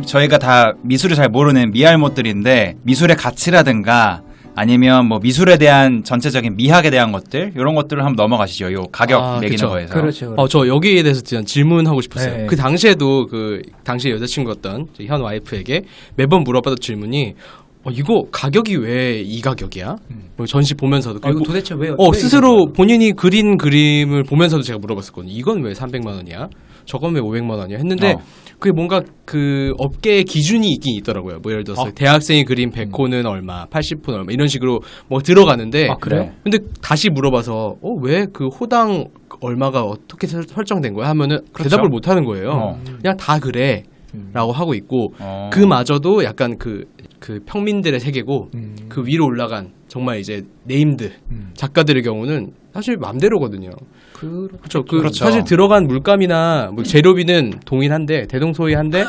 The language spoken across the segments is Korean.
저희가 다 미술을 잘 모르는 미알못들인데 미술의 가치라든가 아니면 뭐 미술에 대한 전체적인 미학에 대한 것들 이런 것들을 한번 넘어가시죠. 요 가격 매기는 그쵸. 거에서. 그렇죠. 저 여기에 대해서 질문하고 싶었어요. 네. 그 당시에도 그 당시 여자친구였던 현 와이프에게 매번 물어봤던 질문이 이거 가격이 왜 이 가격이야? 뭐 전시 보면서도 이거 그리고 도대체 왜? 스스로 본인이 그린 그림을 보면서도 제가 물어봤었거든요. 이건 왜 300만 원이야? 저건 왜 500만 원이야? 했는데 그게 뭔가 그 업계의 기준이 있긴 있더라고요. 뭐 예를 들어서 대학생이 그린 100호는 얼마, 80호는 얼마 이런 식으로 뭐 들어가는데 그래요? 근데 다시 물어봐서 왜 그 호당 얼마가 어떻게 설정된 거야? 하면은 대답을 못 하는 거예요. 그냥 다 그래. 라고 하고 있고 그마저도 약간 그 평민들의 세계고 그 위로 올라간 정말 이제 네임드 작가들의 경우는 사실 맘대로거든요. 그렇죠. 그렇죠. 사실 들어간 물감이나 뭐 재료비는 동일한데 대동소이한데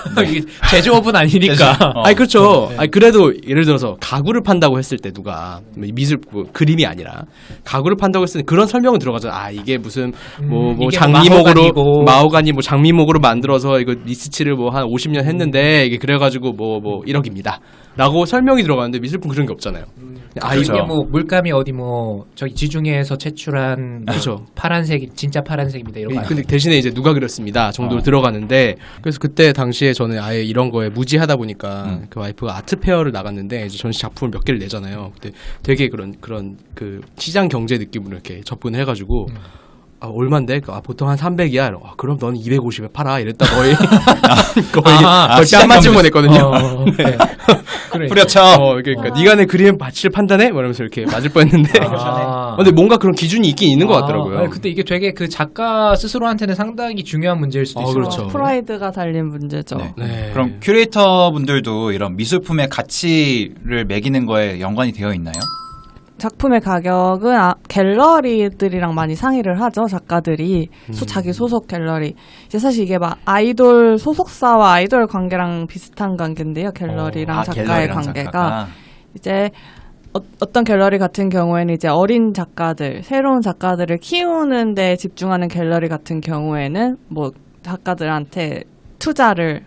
제조업은 아니니까. 아니 그렇죠. 아니 그래도 예를 들어서 가구를 판다고 했을 때 누가 미술 그림이 아니라 가구를 판다고 했을 때 그런 설명은 들어가잖아. 이게 무슨 뭐 이게 장미목으로 마호가니 뭐 장미목으로 만들어서 이거 리스치를 뭐 한 50년 했는데 이게 그래가지고 뭐 1억입니다. 라고 설명이 들어가는데 미술품 그런 게 없잖아요. 이게 뭐 물감이 어디 뭐 저기 지중해에서 채출한 그렇죠. 파란색 진짜 파란색입니다 이런 거. 근데 대신에 이제 누가 그렸습니다 정도로 들어가는데 그래서 그때 당시에 저는 아예 이런 거에 무지하다 보니까 그 와이프가 아트 페어를 나갔는데 이제 전시 작품을 몇 개를 내잖아요. 근데 되게 그런 그 시장 경제 느낌으로 이렇게 접근을 해가지고. 얼만데? 보통 한 300이야. 그럼 넌 250에 팔아. 이랬다 거의 거의 뺨 맞은 건 했거든요. 네. 그래. 뿌려쳐. 그러니까 네가 내 그림의 가치를 판단해? 이러면서 이렇게 맞을 뻔했는데. 근데 뭔가 그런 기준이 있긴 있는 것 같더라고요. 근데 이게 되게 그 작가 스스로한테는 상당히 중요한 문제일 수도 있어요. 그렇죠. 프라이드가 달린 문제죠. 네. 그럼 큐레이터 분들도 이런 미술품의 가치를 매기는 거에 연관이 되어 있나요? 작품의 가격은 갤러리들이랑 많이 상의를 하죠. 작가들이 자기 소속 갤러리. 이제 사실 이게 막 아이돌 소속사와 아이돌 관계랑 비슷한 관계인데요. 갤러리랑 작가의 관계가 이제 어떤 갤러리 같은 경우에는 이제 어린 작가들, 새로운 작가들을 키우는 데 집중하는 갤러리 같은 경우에는 뭐 작가들한테 투자를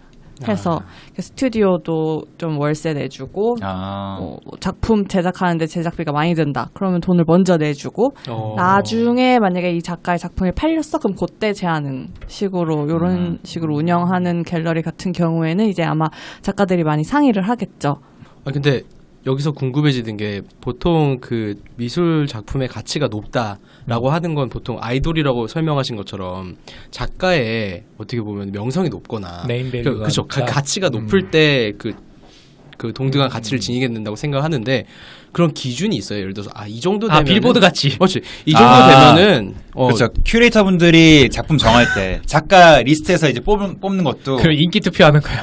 해서 스튜디오도 좀 월세 내주고 작품 제작하는데 제작비가 많이 든다. 그러면 돈을 먼저 내주고 나중에 만약에 이 작가의 작품이 팔렸어 그럼 그때 제하는 식으로 이런 식으로 운영하는 갤러리 같은 경우에는 이제 아마 작가들이 많이 상의를 하겠죠. 근데 여기서 궁금해지는 게 보통 그 미술 작품의 가치가 높다라고 하는 건 보통 아이돌이라고 설명하신 것처럼 작가의 어떻게 보면 명성이 높거나 네임밸류가 그렇죠. 가치가 높을 때 그 동등한 가치를 지니겠는다고 생각하는데 그런 기준이 있어요. 예를 들어서 이 정도 되면 빌보드 가치. 그렇지. 이 정도 되면은 그렇죠. 큐레이터 분들이 작품 정할 때 작가 리스트에서 이제 뽑는 것도 그 인기 투표하는 거야.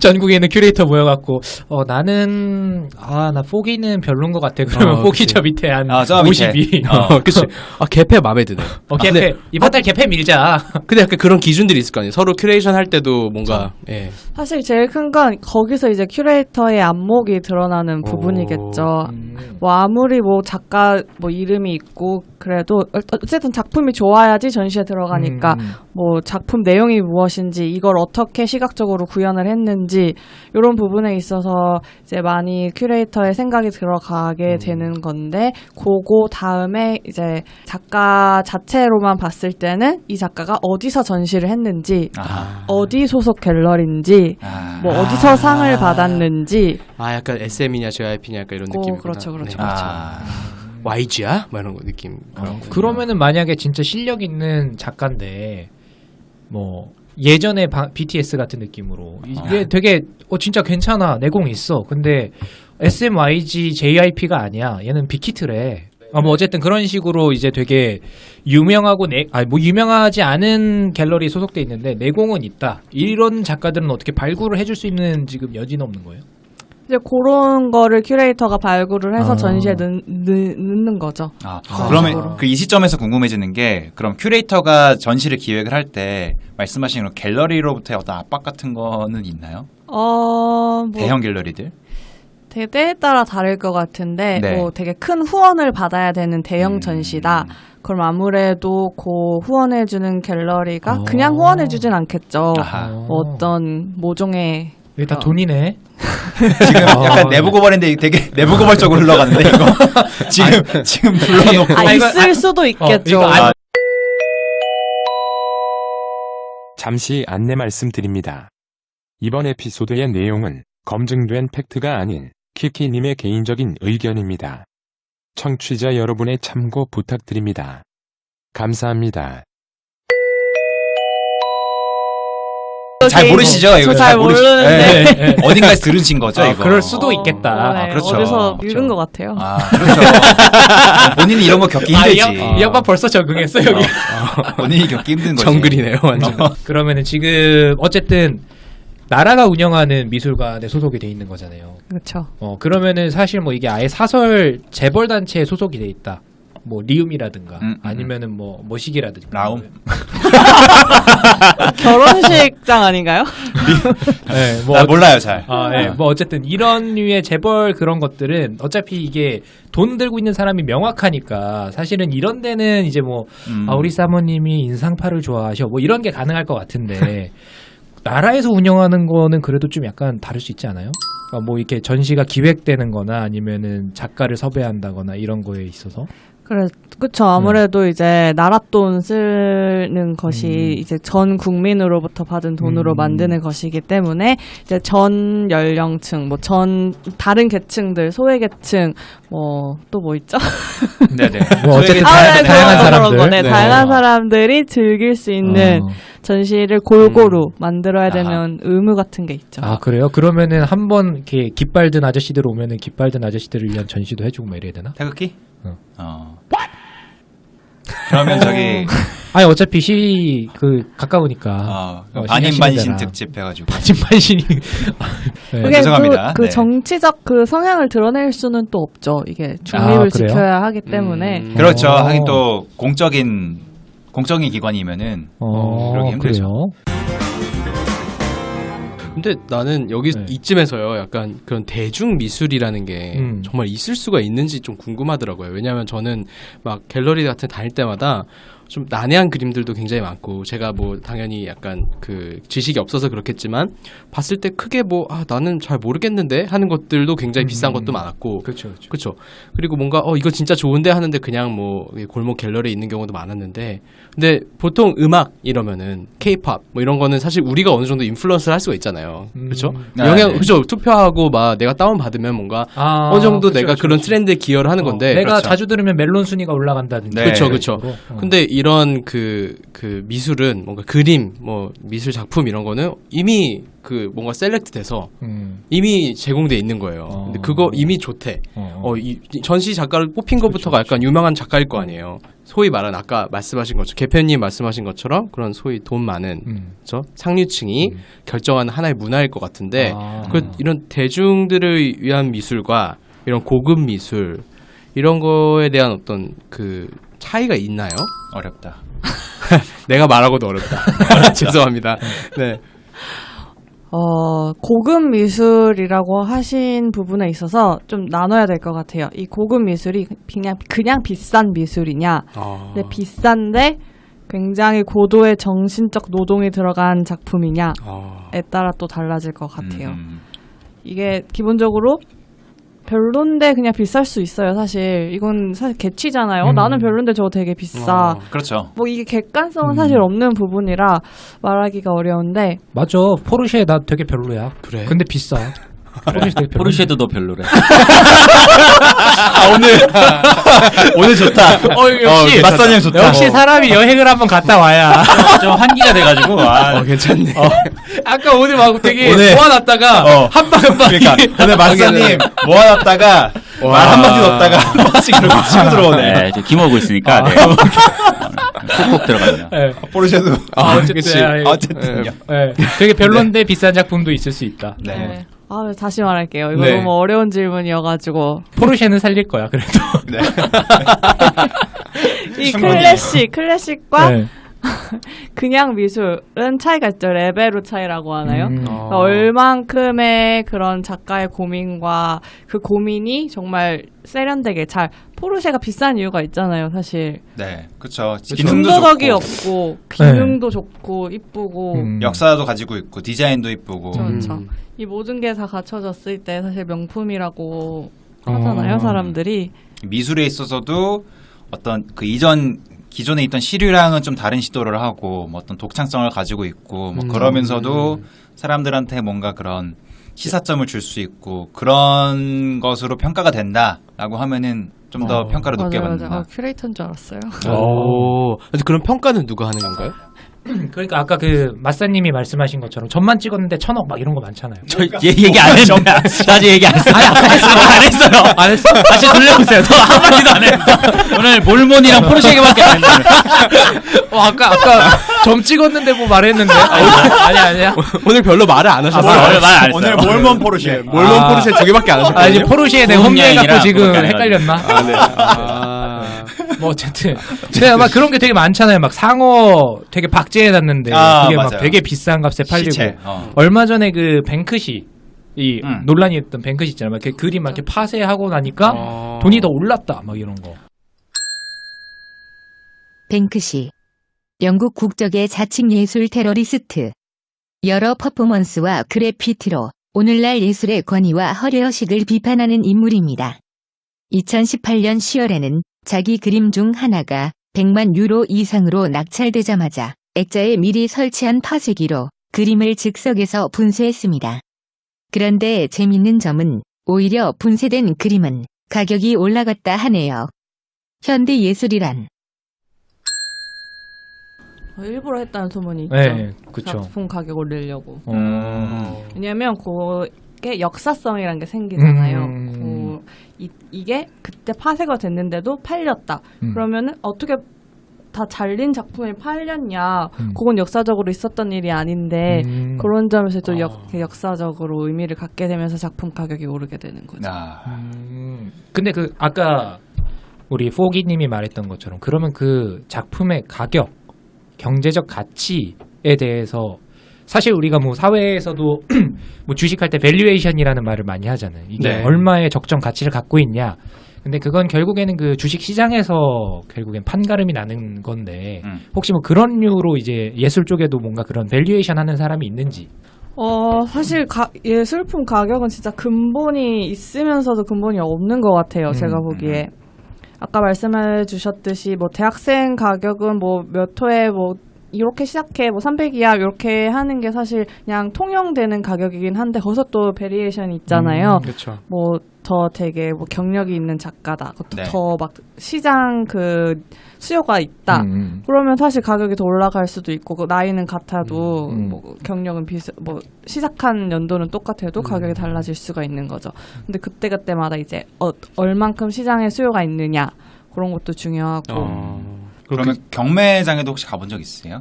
전국에 있는 큐레이터 모여갖고 나는 나 포기는 별론 것 같아. 그러면 포기 저 밑에 한 52. 그렇지. 개패 마음에 드네. 개패 이번 달 개패 밀자. 근데 약간 그런 기준들이 있을 거 아니에요. 서로 큐레이션 할 때도 뭔가 사실 제일 큰 건 거기서 이제 큐레이터의 안목이 드러나는 부분이겠죠. 뭐 아무리 뭐 작가 뭐 이름이 있고 그래도 어쨌든 작품이 좋아야지 전시에 들어가니까 뭐 작품 내용이 무엇인지 이걸 어떻게 시각적으로 구현을 했는지 이런 부분에 있어서 이제 많이 큐레이터의 생각이 들어가게 되는 건데 그거 다음에 이제 작가 자체로만 봤을 때는 이 작가가 어디서 전시를 했는지 어디 소속 갤러리인지 뭐 어디서 상을 받았는지 약간 SM이냐 JYP냐 약간 이런 느낌이구나. 그렇죠. YG야? 뭐 이런 거 느낌. 그러면은 만약에 진짜 실력 있는 작가인데 뭐 예전에 BTS 같은 느낌으로 이게 되게 진짜 괜찮아 내공 있어. 근데 SM, YG, JYP가 아니야. 얘는 빅히트래. 뭐 어쨌든 그런 식으로 이제 되게 유명하고 뭐 유명하지 않은 갤러리 소속돼 있는데 내공은 있다. 이런 작가들은 어떻게 발굴을 해줄 수 있는 지금 여지는 없는 거예요? 이제 그런 거를 큐레이터가 발굴을 해서 전시에 넣는 거죠. 그러면 이 시점에서 궁금해지는 게 그럼 큐레이터가 전시를 기획을 할 때 말씀하신 갤러리로부터의 어떤 압박 같은 거는 있나요? 대형 갤러리들? 되게 때에 따라 다를 것 같은데 네. 뭐 되게 큰 후원을 받아야 되는 대형 전시다. 그럼 아무래도 그 후원해주는 갤러리가 그냥 후원해주진 않겠죠. 아하. 뭐 어떤 모종의 이게 다 돈이네. 지금 약간 내부 고발인데 되게 내부 고발적으로 흘러가는데 이거 지금 불러놓고 있을 수도 있겠죠. 이거 안- 잠시 안내 말씀드립니다. 이번 에피소드의 내용은 검증된 팩트가 아닌 키키님의 개인적인 의견입니다. 청취자 여러분의 참고 부탁드립니다. 감사합니다. 잘 모르시죠? 이거 잘 모르는데. 네. 어딘가에서 들으신 거죠? 아, 이거. 그럴 수도 있겠다. 네, 아, 그렇죠. 어디서 그렇죠. 읽은 것 같아요. 아, 그렇죠. 본인이 이런 거 겪기 힘들지. 이 양반 벌써 적응했어 여기. 본인이 겪기 힘든 거지. 정글이네요, 완전. 그러면은 지금 어쨌든 나라가 운영하는 미술관에 소속이 돼 있는 거잖아요. 그렇죠. 그러면은 사실 뭐 이게 아예 사설 재벌 단체에 소속이 돼 있다. 뭐 리움이라든가 아니면은 뭐 모식이라든가 라움? 결혼식장 아닌가요? 네, 뭐 나 몰라요 잘. 네. 뭐 어쨌든 이런 류의 재벌 그런 것들은 어차피 이게 돈 들고 있는 사람이 명확하니까 사실은 이런 데는 이제 뭐 우리 사모님이 인상파를 좋아하셔 뭐 이런 게 가능할 것 같은데 나라에서 운영하는 거는 그래도 좀 약간 다를 수 있지 않아요? 그러니까 뭐 이렇게 전시가 기획되는 거나 아니면은 작가를 섭외한다거나 이런 거에 있어서 그쵸. 아무래도 이제 나라 돈 쓰는 것이 이제 전 국민으로부터 받은 돈으로 만드는 것이기 때문에 이제 전 연령층, 뭐 다른 계층들, 소외계층, 뭐 또 뭐 있죠? 네네. 뭐 어쨌든 네, 다양한 사람들. 그런 거, 네, 네. 다양한 사람들이 즐길 수 있는 전시를 골고루 만들어야 되는 의무 같은 게 있죠. 아 그래요? 그러면은 한번 이렇게 깃발 든 아저씨들 오면은 깃발 든 아저씨들을 위한 전시도 해주고 뭐 이래야 되나? 태극기? 어. 그러면 저기 아니 어차피 시 가까우니까 반인반신 특집 해가지고 반신반신이 네. 그게 죄송합니다. 그 네. 정치적 그 성향을 드러낼 수는 또 없죠. 이게 중립을 그래요? 지켜야 하기 때문에. 그렇죠. 하긴 또 공적인 기관이면은 그러기 힘들죠. 그래요? 근데 나는 여기 네. 이쯤에서요, 약간 그런 대중 미술이라는 게 정말 있을 수가 있는지 좀 궁금하더라고요. 왜냐하면 저는 막 갤러리 같은 데 다닐 때마다 좀 난해한 그림들도 굉장히 많고, 제가 뭐 당연히 약간 그 지식이 없어서 그렇겠지만 봤을 때 크게 뭐 나는 잘 모르겠는데 하는 것들도 굉장히 비싼 것도 많았고, 그렇죠. 그렇죠. 그리고 뭔가 이거 진짜 좋은데 하는데 그냥 뭐 골목 갤러리에 있는 경우도 많았는데, 근데 보통 음악 이러면은 K-pop 뭐 이런 거는 사실 우리가 어느 정도 인플루언스를 할 수가 있잖아요. 그렇죠? 네. 그렇죠. 투표하고 막 내가 다운 받으면 뭔가 어느 정도 내가 그런 트렌드에 기여를 하는 건데, 내가 그렇죠. 자주 들으면 멜론 순위가 올라간다든지. 네. 그렇죠, 그렇죠. 식으로. 근데 이런 그 미술은 뭔가 그림, 뭐 미술 작품 이런 거는 이미 그 뭔가 셀렉트 돼서 이미 제공돼 있는 거예요. 근데 그거 이미 좋대. 이 전시 작가를 뽑힌 것부터가 약간 유명한 작가일 거 아니에요. 소위 말한 아까 말씀하신 것처럼, 개편님 말씀하신 것처럼 그런 소위 돈 많은 그렇죠? 상류층이 결정하는 하나의 문화일 것 같은데, 이런 대중들을 위한 미술과 이런 고급 미술 이런 거에 대한 어떤 그 차이가 있나요? 어렵다. 내가 말하고도 어렵다. 죄송합니다. 네. 고급 미술이라고 하신 부분에 있어서 좀 나눠야 될 것 같아요. 이 고급 미술이 그냥 비싼 미술이냐. 근데 비싼데 굉장히 고도의 정신적 노동이 들어간 작품이냐에 따라 또 달라질 것 같아요. 이게 기본적으로 별론데 그냥 비쌀 수 있어요. 사실 이건 사실 개취잖아요. 나는 별론데 저거 되게 비싸. 그렇죠. 뭐 이게 객관성은 사실 없는 부분이라 말하기가 어려운데. 맞아. 포르쉐 나 되게 별로야. 그래? 근데 비싸. 포르쉐 되게 별로. 포르쉐도 너 별로래. 오늘 좋다. 역시 맞선형 좋다. 역시 사람이 여행을 한번 갔다 와야. 좀 한기가 돼가지고. 괜찮네. 아까 오늘 막 되게 오늘- 모아놨다가 한방 그러니까 오늘 맞선님 모아놨다가 말 한마디 넣었다가 한 번씩 이렇게 치고 들어오네. 네, 저 기모으고 있으니까. 네. 콕콕 들어갑니다. 포르쉐도 어쨌든요. 되게 별론데 비싼 작품도 있을 수 있다. 네. 다시 말할게요. 이거 네. 너무 어려운 질문이어가지고. 포르쉐는 살릴 거야. 그래도. 네. 이 충분히. 클래식과 네. 그냥 미술은 차이가 있죠. 레벨로 차이라고 하나요? 어. 얼만큼의 그런 작가의 고민과 그 고민이 정말 세련되게 잘 포르쉐가 비싼 이유가 있잖아요, 사실. 네, 그렇죠. 중도덕이 없고 기능도 좋고 이쁘고 역사도 가지고 있고 디자인도 이쁘고. 그렇죠. 이 모든 게 다 갖춰졌을 때 사실 명품이라고 하잖아요, 사람들이. 미술에 있어서도 어떤 그 이전 기존에 있던 시류랑은 좀 다른 시도를 하고 뭐 어떤 독창성을 가지고 있고 뭐 그러면서도 사람들한테 뭔가 그런 시사점을 줄 수 있고 그런 것으로 평가가 된다라고 하면은 좀 더 평가를 높게 맞아요, 받는다. 맞아요. 큐레이터인 줄 알았어요. 오. 그럼 평가는 누가 하는 건가요? 그러니까 아까 그 마사님이 말씀하신 것처럼 전만 찍었는데 1,000억 막 이런 거 많잖아요. 저 얘기 안 했는데 아직 얘기 안 했어요. 안 했어요. 안 했어? 다시 돌려보세요. 저 한마디도 안 했어. 오늘 몰몬이랑 포르쉐 얘기밖에 안 했는데. 아까 점 찍었는데 뭐 말했는데. 아니야. 오늘 별로 말을 안 하셨어요. 오늘 말안 했어요. 오늘 몰몬 포르쉐. 몰몬 포르쉐 2개밖에 안 하셨거든요. 이제 포르쉐에 내가 소음이 혼미해갖고 아니라 지금 그렇게 헷갈렸나? 네. 뭐 어쨌든 제가 막 그런 게 되게 많잖아요. 막 상어 되게 박제해놨는데 그게 막 맞아요. 되게 비싼 값에 팔리고. 시체. 얼마 전에 그 뱅크시 이 논란이 됐던 뱅크시 있잖아요. 막 이렇게 그림 막 이렇게 파쇄하고 나니까 돈이 더 올랐다. 막 이런 거. 뱅크시. 영국 국적의 자칭 예술 테러리스트. 여러 퍼포먼스와 그래피티로 오늘날 예술의 권위와 허례허식을 비판하는 인물입니다. 2018년 10월에는 자기 그림 중 하나가 100만 유로 이상으로 낙찰되자마자 액자에 미리 설치한 파쇄기로 그림을 즉석에서 분쇄했습니다. 그런데 재밌는 점은 오히려 분쇄된 그림은 가격이 올라갔다 하네요. 현대 예술이란 일부러 했다는 소문이 있죠. 네, 그쵸. 작품 가격 올리려고. 어. 왜냐면 그게 역사성이라는 게 생기잖아요. 이게 그때 파쇄가 됐는데도 팔렸다. 그러면은 어떻게 다 잘린 작품이 팔렸냐? 그건 역사적으로 있었던 일이 아닌데 그런 점에서 또 역사적으로 의미를 갖게 되면서 작품 가격이 오르게 되는 거죠. 근데 그 아까 우리 포기님이 말했던 것처럼 그러면 그 작품의 가격, 경제적 가치에 대해서 사실 우리가 뭐 사회에서도 뭐 주식할 때 밸류에이션이라는 말을 많이 하잖아요. 이게 네. 얼마의 적정 가치를 갖고 있냐. 근데 그건 결국에는 그 주식 시장에서 결국엔 판가름이 나는 건데 혹시 뭐 그런 류로 이제 예술 쪽에도 뭔가 그런 밸류에이션 하는 사람이 있는지. 사실 예술품 가격은 진짜 근본이 있으면서도 근본이 없는 것 같아요. 제가 보기에. 아까 말씀해 주셨듯이 뭐 대학생 가격은 뭐 몇 호에 뭐 이렇게 시작해 뭐 300이야 이렇게 하는 게 사실 그냥 통용되는 가격이긴 한데 거기서 또 베리에이션이 있잖아요. 그렇죠. 뭐 더 되게 뭐 경력이 있는 작가다. 그것도 네. 더 막 시장 그 수요가 있다. 그러면 사실 가격이 더 올라갈 수도 있고 그 나이는 같아도 뭐 경력은 뭐 시작한 연도는 똑같아도 가격이 달라질 수가 있는 거죠. 근데 그때마다 이제 얼만큼 시장에 수요가 있느냐 그런 것도 중요하고. 그러면 경매장에도 혹시 가본 적 있으세요?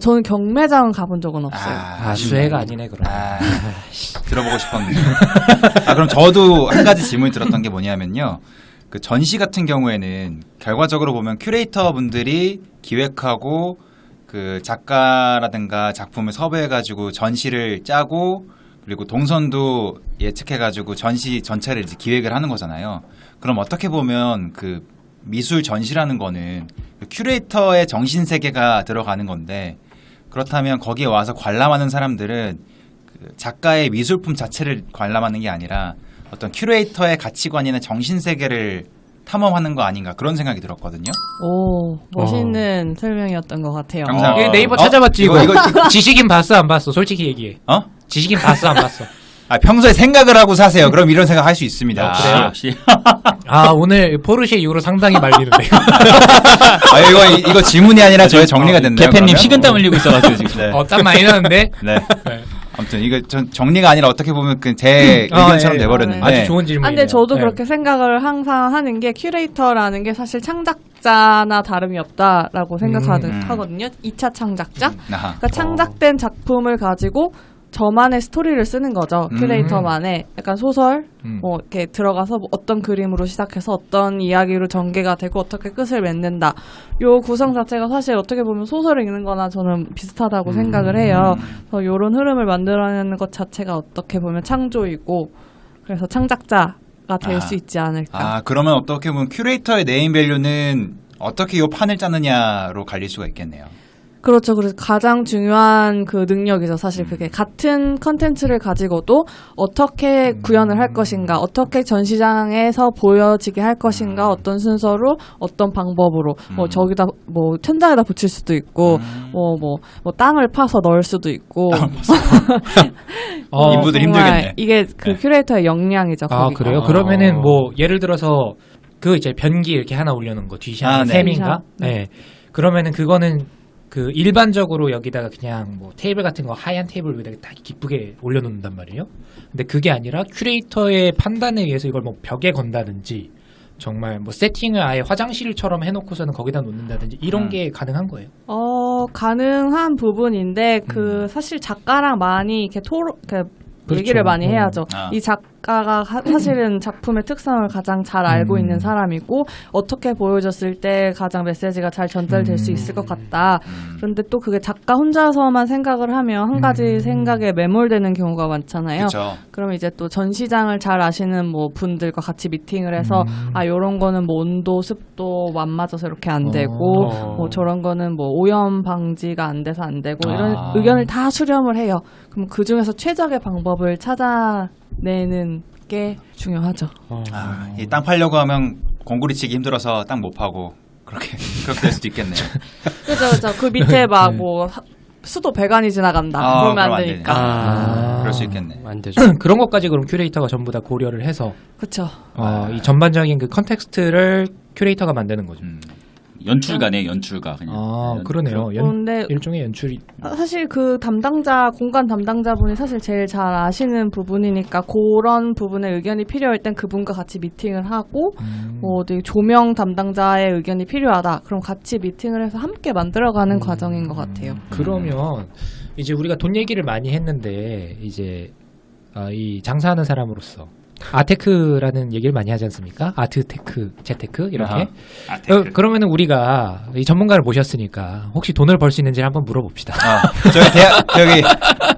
저는 경매장은 가본 적은 없어요. 수혜가 아니네 그럼. 들어보고 싶었는데. 그럼 저도 한 가지 질문이 들었던 게 뭐냐면요. 그 전시 같은 경우에는 결과적으로 보면 큐레이터 분들이 기획하고 그 작가라든가 작품을 섭외해가지고 전시를 짜고 그리고 동선도 예측해가지고 전시 전체를 이제 기획을 하는 거잖아요. 그럼 어떻게 보면 그 미술 전시라는 거는 그 큐레이터의 정신 세계가 들어가는 건데 그렇다면 거기에 와서 관람하는 사람들은 그 작가의 미술품 자체를 관람하는 게 아니라 어떤 큐레이터의 가치관이나 정신 세계를 탐험하는 거 아닌가 그런 생각이 들었거든요. 오, 멋있는 설명이었던 것 같아요. 감사합니다. 네이버 찾아봤지 이거. 지식인 봤어 안 봤어? 솔직히 얘기해. 지식인 봤어 안 봤어? 평소에 생각을 하고 사세요. 그럼 이런 생각 할 수 있습니다. 그래요? 역시. 오늘 포르쉐 이후로 상당히 말리는데. 이거 질문이 아니라 저의 정리가 됐나요? 개팬님 그러면? 식은땀 흘리고 있어가지고 지금. 네. 땀 많이 나는데. 네. 아무튼 이거 정리가 아니라 어떻게 보면 제 의견처럼 돼버렸는데. 아주 좋은 질문이에요. 근데 저도 네. 그렇게 생각을 항상 하는 게 큐레이터라는 게 사실 창작자나 다름이 없다라고 생각하거든요. 2차 창작자. 그러니까 창작된 작품을 가지고 저만의 스토리를 쓰는 거죠. 큐레이터만의 약간 소설, 음. 뭐 이렇게 들어가서 뭐 어떤 그림으로 시작해서 어떤 이야기로 전개가 되고 어떻게 끝을 맺는다. 요 구성 자체가 사실 어떻게 보면 소설을 읽는 거나 저는 비슷하다고 생각을 해요. 그래서 요런 흐름을 만들어내는 것 자체가 어떻게 보면 창조이고 그래서 창작자가 될 수 있지 않을까. 아, 그러면 어떻게 보면 큐레이터의 네임 밸류는 어떻게 이 판을 짜느냐로 갈릴 수가 있겠네요. 그렇죠. 그래서 가장 중요한 그 능력이죠. 사실 그게 같은 컨텐츠를 가지고도 어떻게 구현을 할 것인가, 어떻게 전시장에서 보여지게 할 것인가, 어떤 순서로, 어떤 방법으로, 뭐 저기다 뭐 천장에다 붙일 수도 있고, 뭐 땅을 파서 넣을 수도 있고. 인부들 정말 힘들겠네. 이게 그 큐레이터의 역량이죠. 아 거기가. 그래요? 그러면은 뭐 예를 들어서 그 이제 변기 이렇게 하나 올려놓은 거 뒤샹 아, 네. 샘인가? 뒤샹. 네. 그러면은 그거는 그 일반적으로 여기다가 그냥 뭐 테이블 같은 거 하얀 테이블 위에다가 다 기쁘게 올려놓는단 말이에요. 근데 그게 아니라 큐레이터의 판단에 의해서 이걸 뭐 벽에 건다든지 정말 뭐 세팅을 아예 화장실처럼 해놓고서는 거기다 놓는다든지 이런 게 가능한 거예요. 가능한 부분인데 그 사실 작가랑 많이 이렇게 그렇죠. 얘기를 많이 해야죠. 아. 이 작가가 사실은 작품의 특성을 가장 잘 알고 있는 사람이고 어떻게 보여줬을 때 가장 메시지가 잘 전달될 수 있을 것 같다. 그런데 또 그게 작가 혼자서만 생각을 하면 한 가지 생각에 매몰되는 경우가 많잖아요. 그렇죠. 그럼 이제 또 전시장을 잘 아시는 뭐 분들과 같이 미팅을 해서 아 요런 거는 뭐 온도, 습도 안 맞아서 이렇게 안 되고 뭐 저런 거는 뭐 오염 방지가 안 돼서 안 되고 이런 의견을 다 수렴을 해요. 그럼 그 중에서 최적의 방법을 찾아내는 게 중요하죠. 아, 이 땅 팔려고 하면 공구리 치기 힘들어서 땅 못 파고 그렇게 될 수도 있겠네요. 그죠. 그 밑에 막 뭐 수도 배관이 지나간다. 그러면 그럼 안 안 되니까. 그럴 수 있겠네. 안 되죠. 그런 것까지 그럼 큐레이터가 전부 다 고려를 해서 그렇죠. 이 전반적인 그 컨텍스트를 큐레이터가 만드는 거죠. 연출가네, 연출가. 그냥. 아 그러네요. 그런데 일종의 연출이. 사실 그 공간 담당자분이 사실 제일 잘 아시는 부분이니까 그런 부분에 의견이 필요할 땐 그분과 같이 미팅을 하고 뭐 어디 조명 담당자의 의견이 필요하다. 그럼 같이 미팅을 해서 함께 만들어가는 과정인 것 같아요. 그러면 이제 우리가 돈 얘기를 많이 했는데 이제 이 장사하는 사람으로서 아테크라는 얘기를 많이 하지 않습니까? 아트테크, 재테크 이렇게. 그러면은 우리가 이 전문가를 모셨으니까 혹시 돈을 벌 수 있는지 한번 물어봅시다. 저기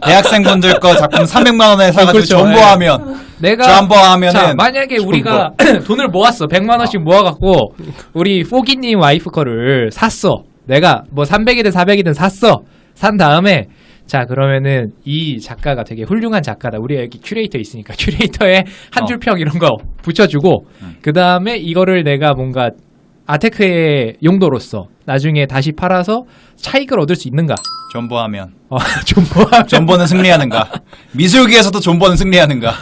대학생분들 거 작품 300만 원에 사가지고 그렇죠. 존버하면 존버하면은 자, 만약에 우리가 돈을 모았어. 100만 원씩 모아갖고 우리 포기님 와이프 거를 샀어. 내가 뭐 300이든 400이든 샀어. 산 다음에 자 그러면은 이 작가가 되게 훌륭한 작가다. 우리 여기 큐레이터 있으니까 큐레이터에 한 줄 평 이런 거 붙여주고 그 다음에 이거를 내가 뭔가 아테크의 용도로서 나중에 다시 팔아서 차익을 얻을 수 있는가? 존버하면 존버는 승리하는가? 미술계에서도 존버는 승리하는가?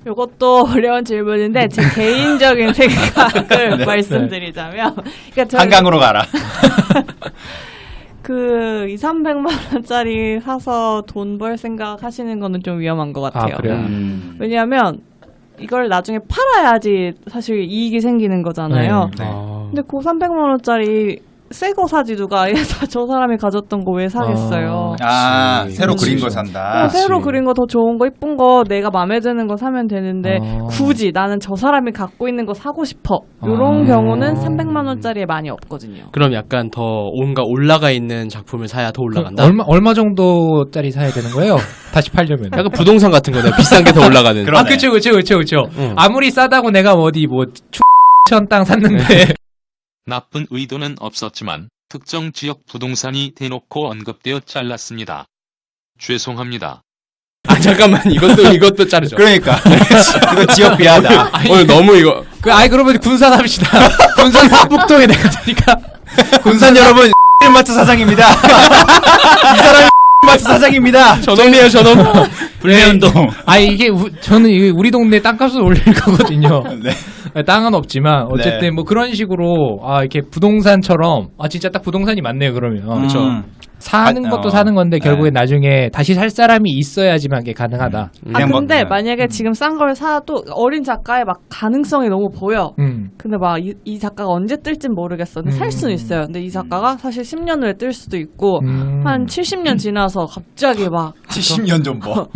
이것도 어려운 질문인데 제 개인적인 생각을 말씀드리자면 그러니까 저는 한강으로 가라. 그 200~300만 원짜리 사서 돈 벌 생각 하시는 거는 좀 위험한 것 같아요. 그래요? 왜냐하면 이걸 나중에 팔아야지 사실 이익이 생기는 거잖아요. 네. 근데 그 300만 원짜리 새 거 사지 누가 저 사람이 가졌던 거 왜 사겠어요. 새로 그린 걸 산다. 새로 그린 거 더 좋은 거 이쁜 거 내가 마음에 드는 거 사면 되는데 굳이 나는 저 사람이 갖고 있는 거 사고 싶어. 이런 경우는 300만 원짜리에 많이 없거든요. 그럼 약간 더 뭔가 올라가 있는 작품을 사야 더 올라간다. 얼마 정도짜리 사야 되는 거예요? 다시 팔려면. 약간 부동산 같은 거네. 비싼 게 더 올라가는. 그러네. 그쵸. 아무리 싸다고 내가 어디 뭐 충천 땅 샀는데 나쁜 의도는 없었지만 특정 지역 부동산이 대놓고 언급되어 잘랐습니다. 죄송합니다. 잠깐만 이것도 자르죠. 그러니까 이거 지역 비하다. 오늘 너무 이거 그러면 군산 합시다. 군산 삼북동에 내가 사니까 군산 여러분 마트 사장입니다. 이 사람이 마트 사장입니다. 저놈이에요 저놈. 불매운동. 이게 저는 이게 우리 동네 땅값을 올릴 거거든요. 네. 땅은 없지만 어쨌든 네. 뭐 그런 식으로 이렇게 부동산처럼 진짜 딱 부동산이 맞네요 그러면. 그렇죠. 사는 것도 사는 건데 결국에 나중에 다시 살 사람이 있어야지만 이게 가능하다. 근데 만약에 지금 싼 걸 사도 어린 작가의 막 가능성이 너무 보여. 근데 막 이 작가가 언제 뜰진 모르겠어. 근데 살 수는 있어요. 근데 이 작가가 사실 10년 후에 뜰 수도 있고 한 70년 지나서 나서 갑자기 막 70년 전버.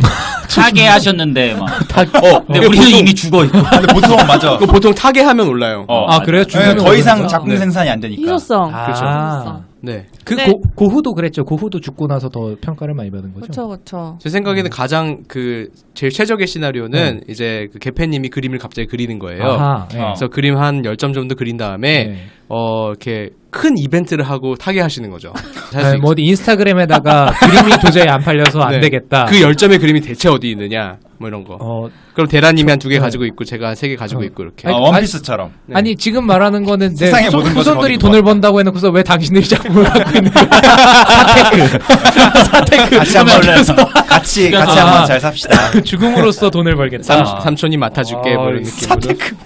차게 하셨는데 막. 근데 근데 우리는 이미 죽어 있고. 근데 보통 맞아. 그거 보통 타계하면 올라요. 아 그래요? 네, 중간에 더 이상 오르는구나. 작품 네. 생산이 안 되니까. 희소성. 아, 희소성. 네. 그 네. 고후도 그랬죠. 고후도 죽고 나서 더 평가를 많이 받은 거죠. 그렇죠, 그렇죠. 제 생각에는 가장 그 제일 최적의 시나리오는 이제 그 개팬님이 그림을 갑자기 그리는 거예요. 아하, 네. 그래서 그림 한 10점 정도 그린 다음에 네. 이렇게 큰 이벤트를 하고 타계하시는 거죠. 네, 뭐 어디 인스타그램에다가 그림이 도저히 안 팔려서 안 네. 되겠다. 그 10점의 그림이 대체 어디 있느냐 뭐 이런 거. 그럼 대라님이 한 2개 네. 가지고 있고 제가 한 3개 가지고 있고 이렇게. 원피스처럼. 네. 아니 지금 말하는 거는 내 세상의 모든 것을 후손들이 거두고 돈을 번다고 해놓고서 왜 당신들이 작품을 갖고 있는 거야? 사테크. 같이 한번 같이 아. 한번 잘 삽시다. 죽음으로써 돈을 벌겠다. 삼촌이 맡아줄게 뭐 이런 느낌으로.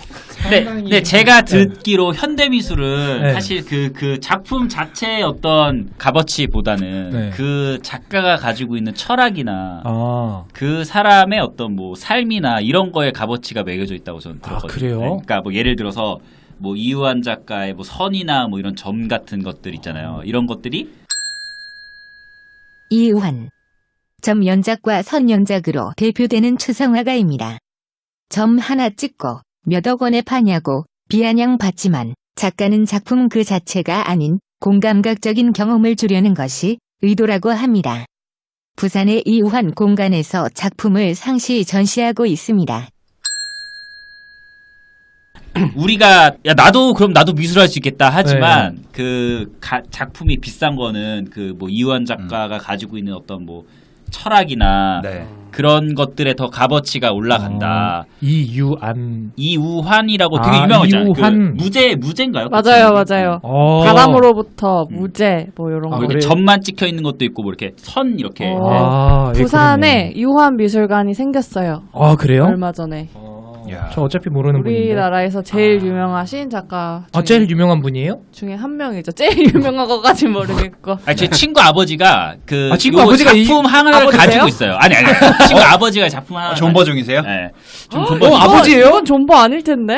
근데 제가 듣기로 현대미술은 네. 사실 그 작품 자체의 어떤 값어치보다는 네. 그 작가가 가지고 있는 철학이나 아, 그 사람의 어떤 뭐 삶이나 이런 거에 값어치가 매겨져 있다고 저는 들었거든요. 그래요? 그러니까 뭐 예를 들어서 뭐 이우한 작가의 뭐 선이나 뭐 이런 점 같은 것들 있잖아요. 이런 것들이 이우환. 점 연작과 선 연작으로 대표되는 추상화가입니다. 점 하나 찍고 몇억 원에 파냐고 비아냥 받지만 작가는 작품 그 자체가 아닌 공감각적인 경험을 주려는 것이 의도라고 합니다. 부산의 이우환 공간에서 작품을 상시 전시하고 있습니다. 우리가 야 나도 미술할 수 있겠다 하지만 그 작품이 비싼 거는 그 뭐 이우한 작가가 가지고 있는 어떤 뭐 철학이나 네. 그런 것들에 더 값어치가 올라간다. 이우환이라고 되게 아, 유명하잖아요. 이우환. 그 무제인가요? 맞아요, 맞아요. 바람으로부터 무죄 뭐 이런 거. 뭐 이렇게 그래요? 점만 찍혀 있는 것도 있고 뭐 이렇게 선 이렇게. 아, 예, 부산에 이우환 미술관이 생겼어요. 아 그래요? 얼마 전에. 야. 저 어차피 모르는 분인데. 우리나라에서 제일 유명하신 작가 아 제일 유명한 분이에요? 중에 한 명이죠. 제일 유명한 것까지 모르겠고. 아니 제 친구 아버지가 그 아, 친구 요거 아버지가 작품 하나를 아버지세요? 가지고 있어요. 아니 친구 아버지가 작품 하나. 존버 중이세요? 네. 좀 어, 존버. 아버지예요? 이건 존버 아닐 텐데.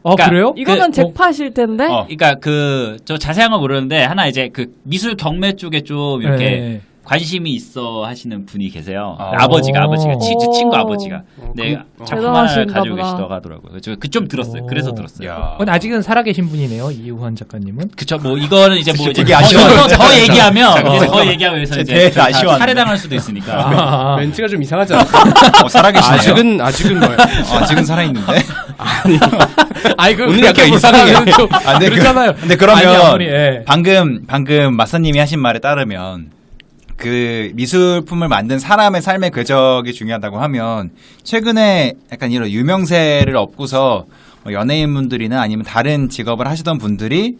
아 그러니까 그래요? 이거는 잭팟일 텐데. 그러니까 그 저 자세한 건 모르는데 하나 이제 그 미술 경매 쪽에 좀 이렇게 네. 관심이 있어 하시는 분이 계세요. 아. 아버지가 친구 오. 아버지가. 네, 작품 하나 대단하신가 가지고 보다. 계시다고 하더라고요. 좀 들었어요. 그래서 들었어요. 야. 근데 아직은 살아계신 분이네요, 이우환 작가님은. 그쵸, 뭐 이거는 이제 뭐 이제 되게 아쉬워하는데. 더 얘기하면 더 얘기하면 되게 이제 아쉬워하는데. 살해당할 수도 있으니까. 아, 멘트가 좀 이상하지 않아요? 살아계시네요. 아직은 뭐예요? 아직은 살아있는데. 아니 그 오늘 약간 이상하게. 아, 근데 그렇잖아요. 근데 그러면 아니, 아무리, 예. 방금 마사님이 하신 말에 따르면 그 미술품을 만든 사람의 삶의 궤적이 중요하다고 하면 최근에 약간 이런 유명세를 얻고서 뭐 연예인분들이나 아니면 다른 직업을 하시던 분들이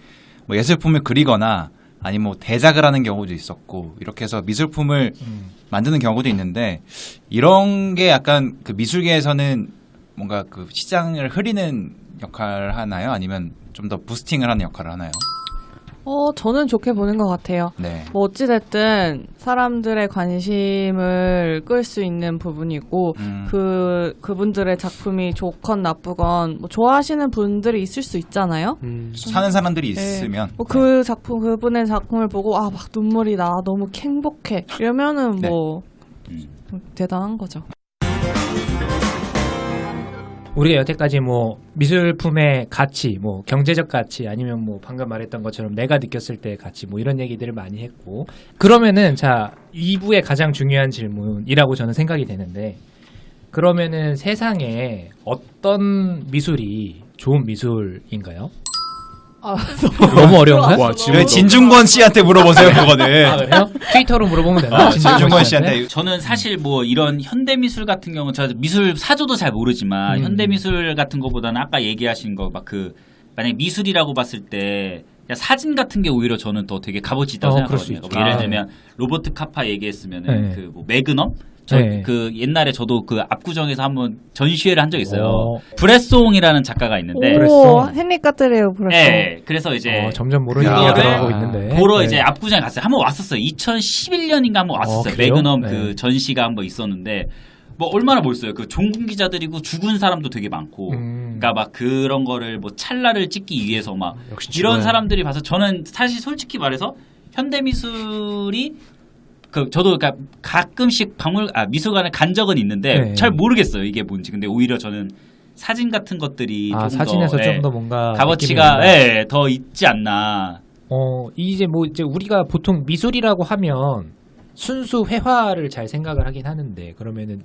뭐 예술품을 그리거나 아니면 뭐 대작을 하는 경우도 있었고 이렇게 해서 미술품을 만드는 경우도 있는데 이런 게 약간 그 미술계에서는 뭔가 그 시장을 흐리는 역할을 하나요? 아니면 좀 더 부스팅을 하는 역할을 하나요? 저는 좋게 보는 것 같아요. 네. 뭐 어찌됐든 사람들의 관심을 끌 수 있는 부분이고 그분들의 작품이 좋건 나쁘건 뭐 좋아하시는 분들이 있을 수 있잖아요. 사는 사람들이 있으면 뭐 그 작품 그분의 작품을 보고 아 막 눈물이 나 너무 행복해 이러면은 네. 뭐 대단한 거죠. 우리가 여태까지 뭐 미술품의 가치, 뭐 경제적 가치 아니면 뭐 방금 말했던 것처럼 내가 느꼈을 때의 가치 뭐 이런 얘기들을 많이 했고 그러면은 자 2부의 가장 중요한 질문이라고 저는 생각이 되는데 그러면은 세상에 어떤 미술이 좋은 미술인가요? 너무 어려운가요? 와, 지금 왜 진중권 씨한테 물어보세요 그거는. 아, 그래요? 트위터로 물어보면 되나? 진중권 씨한테 저는 사실 뭐 이런 현대미술 같은 경우는 저 미술 사조도 잘 모르지만 현대미술 같은 거보다는 아까 얘기하신 거 막 그 만약에 미술이라고 봤을 때 그냥 사진 같은 게 오히려 저는 더 되게 값어치 있다고 그럴 수 생각하거든요. 있죠. 예를 아, 들면 로버트 카파 얘기했으면은 네. 그 뭐 매그넘 네. 그 옛날에 저도 그 압구정에서 한번 전시회를 한 적 있어요. 오. 브레송이라는 작가가 있는데 그랬어? 오, 헨리 까트레오 브레송. 네, 그래서 이제 점점 모르는 야. 얘기가 그거를 들어가고 있는데 보러 네. 이제 압구정에 갔어요. 한번 왔었어요. 2011년인가 한번 왔었어요. 그래요? 매그넘 네. 그 전시가 한번 있었는데 뭐 얼마나 멋있어요. 그 종군 기자들이고 죽은 사람도 되게 많고, 그러니까 막 그런 거를 뭐 찰나를 찍기 위해서 막 역시 이런 죽어야. 사람들이 봐서 저는 사실 솔직히 말해서 현대미술이 저도 그러니까 가끔씩 미술관에 간 적은 있는데 네. 잘 모르겠어요 이게 뭔지. 근데 오히려 저는 사진 같은 것들이 조금 사진에서 더, 좀 더 뭔가 값어치가 느낌이 더 있지 않나. 이제 우리가 보통 미술이라고 하면 순수 회화를 잘 생각을 하긴 하는데 그러면은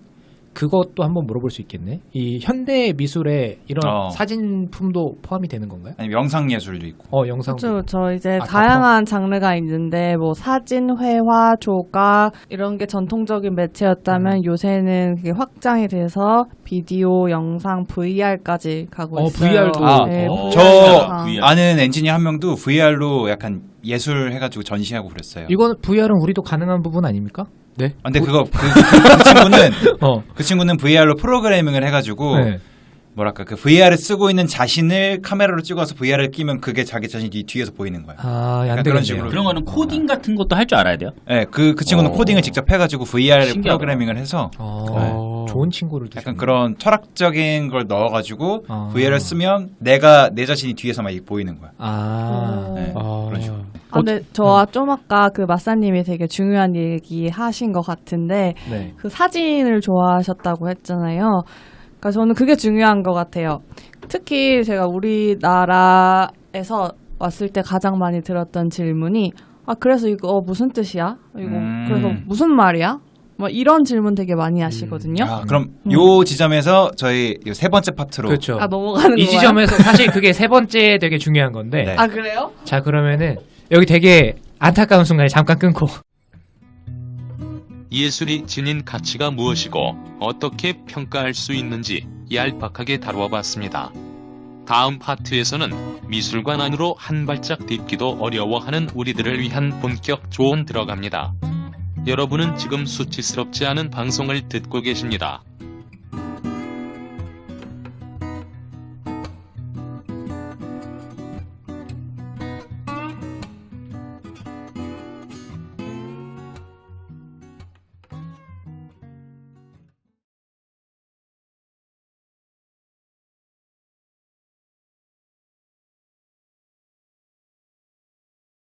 그것도 한번 물어볼 수 있겠네. 이 현대 미술에 이런 사진품도 포함이 되는 건가요? 아니면 영상 예술도 있고. 영상. 그렇죠. 이제 다 다양한 장르가 있는데 뭐 사진, 회화, 조각 이런 게 전통적인 매체였다면 요새는 그게 확장이 돼서 비디오, 영상, VR까지 가고 있어요. VR도. 네, 저 VR. 아는 엔지니어 한 명도 VR로 약간 예술 해가지고 전시하고 그랬어요. 이건 VR은 우리도 가능한 부분 아닙니까? 네. 근데 그 친구는 그 친구는 VR로 프로그래밍을 해가지고 네. 뭐랄까 그 VR을 쓰고 있는 자신을 카메라로 찍어서 VR을 끼면 그게 자기 자신이 뒤에서 보이는 거야. 안 그런 되겠네요. 식으로. 그런 거는 코딩 같은 것도 할 줄 알아야 돼요. 네, 그 친구는 코딩을 직접 해가지고 VR 신기하다. 프로그래밍을 해서 좋은 친구를 두셨네. 약간 그런 철학적인 걸 넣어가지고 아. VR을 쓰면 내 자신이 뒤에서 막 보이는 거야. 네, 그런 식으로. 근데 저 좀 아까 그 마사님이 되게 중요한 얘기 하신 것 같은데 네. 그 사진을 좋아하셨다고 했잖아요. 그러니까 저는 그게 중요한 것 같아요. 특히 제가 우리나라에서 왔을 때 가장 많이 들었던 질문이 그래서 이거 무슨 뜻이야? 이거 그래서 무슨 말이야? 뭐 이런 질문 되게 많이 하시거든요. 그럼 요 지점에서 저희 요 세 번째 파트로 그렇죠. 넘어가는 이 거예요? 지점에서 사실 그게 세 번째 되게 중요한 건데. 네. 그래요? 자 그러면은 여기 되게 안타까운 순간에 잠깐 끊고. 예술이 지닌 가치가 무엇이고 어떻게 평가할 수 있는지 얄팍하게 다루어봤습니다. 다음 파트에서는 미술관 안으로 한 발짝 딛기도 어려워하는 우리들을 위한 본격 조언 들어갑니다. 여러분은 지금 수치스럽지 않은 방송을 듣고 계십니다.